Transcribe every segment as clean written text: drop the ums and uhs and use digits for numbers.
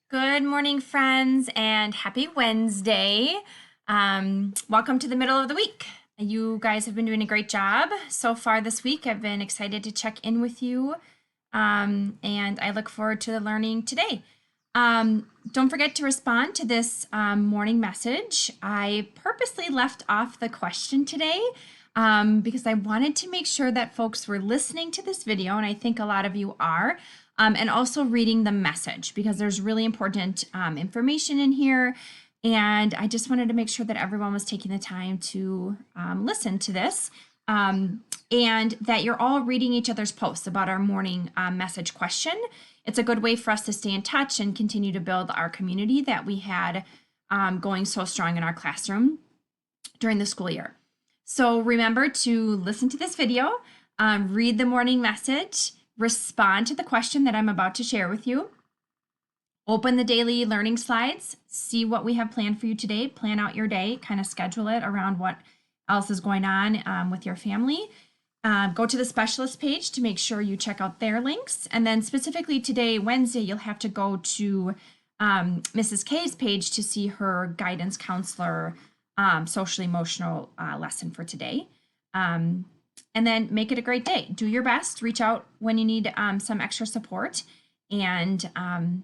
Good morning, friends, and happy Wednesday. Welcome to the middle of the week. You guys have been doing a great job so far this week. I've been excited to check in with you, and I look forward to the learning today. Don't forget to respond to this morning message. I purposely left off the question today because I wanted to make sure that folks were listening to this video, and I think a lot of you are. And also reading the message because there's really important information in here. And I just wanted to make sure that everyone was taking the time to listen to this and that you're all reading each other's posts about our morning message question. It's a good way for us to stay in touch and continue to build our community that we had going so strong in our classroom during the school year. So remember to listen to this video, read the morning message, respond to the question that I'm about to share with you. Open the daily learning slides, see what we have planned for you today, plan out your day, kind of schedule it around what else is going on with your family. Go to the specialist page to make sure you check out their links. And then specifically today, Wednesday, you'll have to go to Mrs. K's page to see her guidance counselor social emotional lesson for today. And then make it a great day. Do your best. Reach out when you need some extra support. And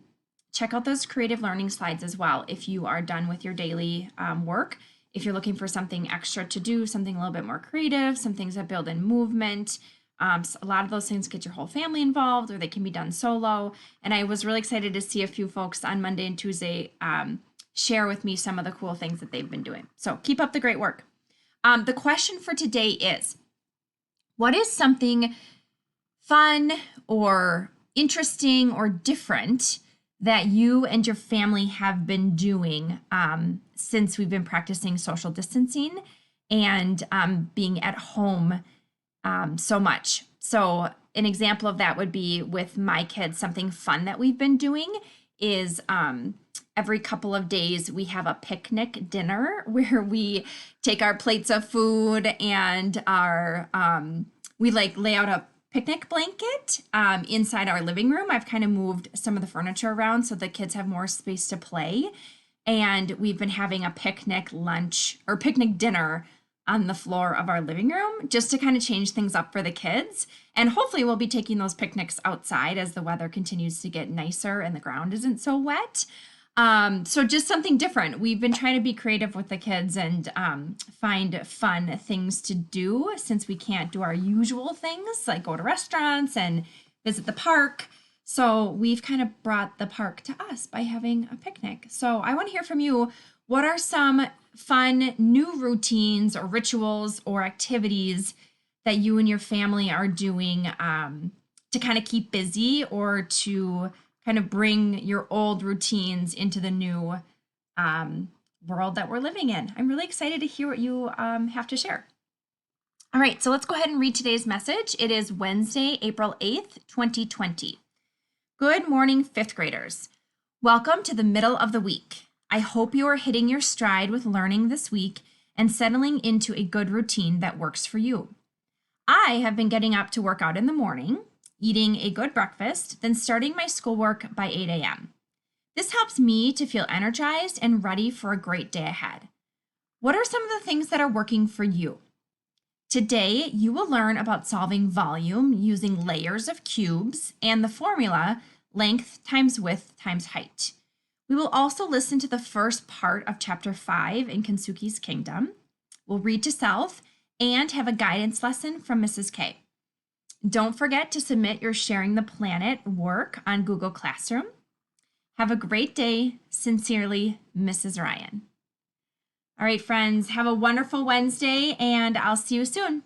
check out those creative learning slides as well if you are done with your daily work. If you're looking for something extra to do, something a little bit more creative, some things that build in movement. A lot of those things get your whole family involved, or they can be done solo. And I was really excited to see a few folks on Monday and Tuesday share with me some of the cool things that they've been doing. So keep up the great work. The question for today is, what is something fun or interesting or different that you and your family have been doing since we've been practicing social distancing and being at home so much? So an example of that would be with my kids. Something fun that we've been doing is every couple of days we have a picnic dinner where we take our plates of food and our we lay out a picnic blanket inside our living room. I've kind of moved some of the furniture around so the kids have more space to play. And we've been having a picnic lunch or picnic dinner on the floor of our living room just to kind of change things up for the kids. And hopefully we'll be taking those picnics outside as the weather continues to get nicer and the ground isn't so wet. So just something different. We've been trying to be creative with the kids and find fun things to do since we can't do our usual things like go to restaurants and visit the park. So we've kind of brought the park to us by having a picnic. So I want to hear from you. What are some fun new routines or rituals or activities that you and your family are doing to kind of keep busy or to kind of bring your old routines into the new world that we're living in? I'm really excited to hear what you have to share. All right, so let's go ahead and read today's message. It is Wednesday, April 8th, 2020. Good morning, fifth graders. Welcome to the middle of the week. I hope you are hitting your stride with learning this week and settling into a good routine that works for you. I have been getting up to work out in the morning, eating a good breakfast, then starting my schoolwork by 8 a.m. This helps me to feel energized and ready for a great day ahead. What are some of the things that are working for you? Today, you will learn about solving volume using layers of cubes and the formula length times width times height. We will also listen to the first part of Chapter 5 in Kensuke's Kingdom. We'll read to self and have a guidance lesson from Mrs. K. Don't forget to submit your Sharing the Planet work on Google Classroom. Have a great day. Sincerely, Mrs. Ryan. All right, friends, have a wonderful Wednesday, and I'll see you soon.